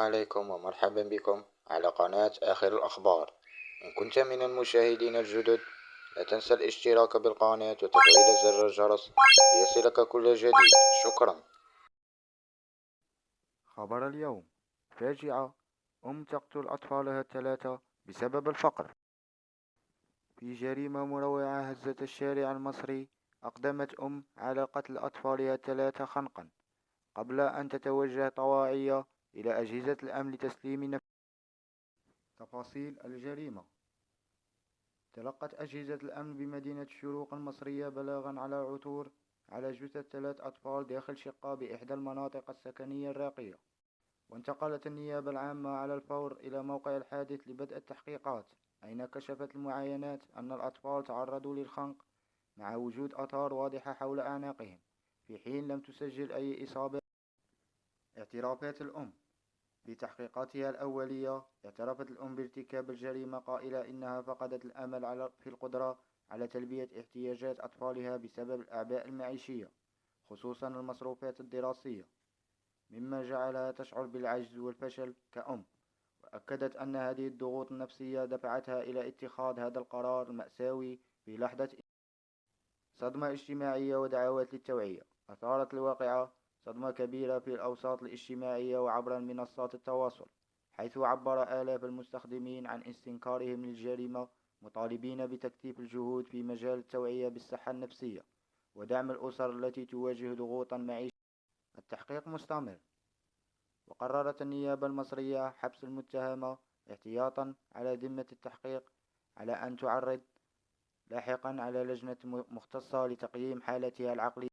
عليكم ومرحبا بكم على قناة آخر الأخبار. إن كنت من المشاهدين الجدد، لا تنسى الاشتراك بالقناة وتفعيل زر الجرس ليصلك كل جديد. شكرا. خبر اليوم: فاجعة، تقتل أطفالها الثلاثة بسبب الفقر. في جريمة مروعة هزت الشارع المصري، أقدمت على قتل أطفالها الثلاثة خنقا قبل أن تتوجه طواعية إلى أجهزة الأمن لتسليم نفسها. تفاصيل الجريمة: تلقت أجهزة الأمن بمدينة الشروق المصرية بلاغا على عثور على جثث 3 أطفال داخل شقة بإحدى المناطق السكنية الراقية، وانتقلت النيابة العامة على الفور إلى موقع الحادث لبدء التحقيقات، أين كشفت المعاينات أن الأطفال تعرضوا للخنق مع وجود آثار واضحة حول أعناقهم، في حين لم تسجل أي إصابة. اعترافات في تحقيقاتها الأولية، اعترفت بارتكاب الجريمة، قائلة إنها فقدت الأمل في القدرة على تلبية احتياجات أطفالها بسبب الأعباء المعيشية، خصوصا المصروفات الدراسية، مما جعلها تشعر بالعجز والفشل كأم. وأكدت أن هذه الضغوط النفسية دفعتها إلى اتخاذ هذا القرار المأساوي في لحظة صدمة اجتماعية ودعوات للتوعية. أثارت الواقعة صدمة كبيرة في الأوساط الاجتماعية وعبر منصات التواصل، حيث عبر آلاف المستخدمين عن استنكارهم للجريمة، مطالبين بتكثيف الجهود في مجال التوعية بالصحة النفسية ودعم الأسر التي تواجه ضغوطا معيشية. التحقيق مستمر، وقررت النيابة المصرية حبس المتهمة احتياطا على ذمة التحقيق، على أن تعرض لاحقا على لجنة مختصة لتقييم حالتها العقلية.